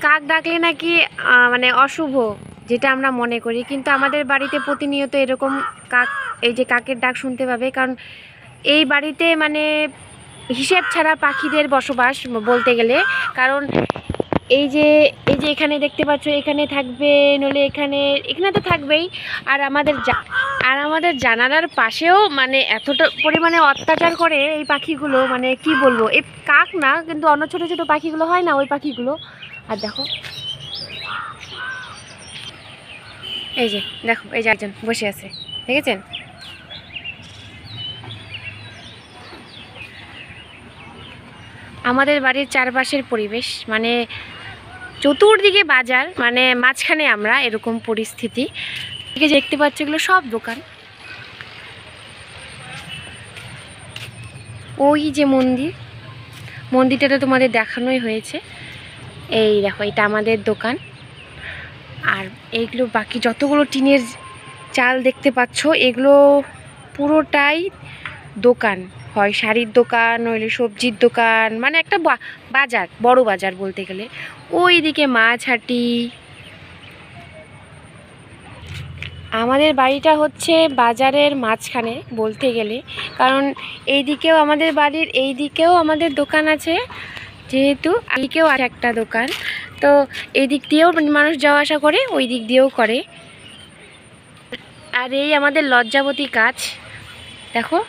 কাক ডাকলে নাকি মানে অশুভ, যেটা আমরা মনে করি, কিন্তু আমাদের বাড়িতে প্রতিনিয়ত এরকম কাক, এই যে কাকের ডাক শুনতে পাবে। কারণ এই বাড়িতে মানে হিসেব ছাড়া পাখিদের বসবাস বলতে গেলে। কারণ এই যে এখানে দেখতে পাচ্ছ, এখানে থাকবে, নইলে এখানে এখানে তো থাকবেই। আর আমাদের জানালার পাশেও মানে এতটা পরিমাণে অত্যাচার করে এই পাখিগুলো, মানে কি বলবো, এই কাক না কিন্তু অন্য ছোট ছোট পাখিগুলো হয় না, ওই পাখিগুলো। আর দেখো, এই যে দেখো, এই যে একজন বসে আছে, দেখেছেন? আমাদের বাড়ির চারপাশের পরিবেশ মানে চতুর্দিকে বাজার, মানে মাঝখানে আমরা, এরকম পরিস্থিতি। ঠিক আছে, দেখতে পাচ্ছ এগুলো সব দোকান। ওই যে মন্দিরটা তো তোমাদের দেখানোই হয়েছে। এই দেখো, এটা আমাদের দোকান। আর এইগুলো বাকি যতগুলো টিনের চাল দেখতে পাচ্ছ, এগুলো পুরোটাই দোকান, হয় শাড়ির দোকান, নইলে সবজির দোকান, মানে একটা বাজার, বড় বাজার বলতে গেলে। ওই দিকে মাছহাটি। আমাদের বাড়িটা হচ্ছে বাজারের মাঝখানে বলতে গেলে। কারণ এইদিকেও আমাদের বাড়ির এই দিকেও আমাদের দোকান আছে, যেহেতু এইদিকেও আছে একটা দোকান, তো এই দিক দিয়েও মানুষ যাওয়া আসা করে, ওই দিক দিয়েও করে। আর এই আমাদের লজ্জাবতী গাছ দেখো,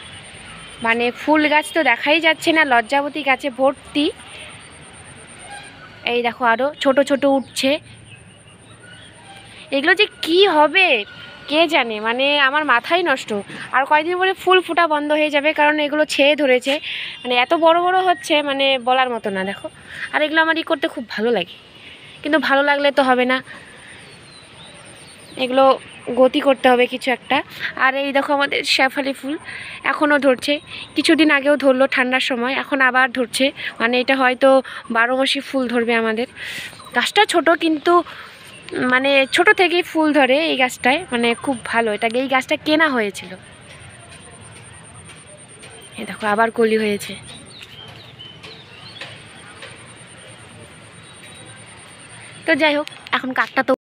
মানে ফুল গাছ তো দেখাই যাচ্ছে না, লজ্জাবতী গাছে ভর্তি। এই দেখো আরও ছোট ছোট উঠছে। এগুলো যে কি হবে কে জানে, মানে আমার মাথাই নষ্ট। আর কয়েকদিন পরে ফুল ফোটা বন্ধ হয়ে যাবে, কারণ এগুলো ছেয়ে ধরেছে, মানে এত বড় বড় হচ্ছে, মানে বলার মতো না। দেখো, আর এগুলো আমার করতে খুব ভালো লাগে, কিন্তু ভালো লাগলে তো হবে না, এগুলো গতি করতে হবে কিছু একটা। আর এই দেখো আমাদের শেফালি ফুল এখনও ধরছে, কিছুদিন আগেও ধরলো ঠান্ডার সময়, এখন আবার ধরছে। মানে এটা হয়তো 12 মাসই ফুল ধরবে আমাদের। গাছটা ছোট, কিন্তু মানে ছোট থেকেই ফুল ধরে এই গাছটায়, মানে খুব ভালো। এই গাছটা কেনা হয়েছিল। এই দেখো আবার কলি হয়েছে। তো যাই হোক, এখন কাকটা তো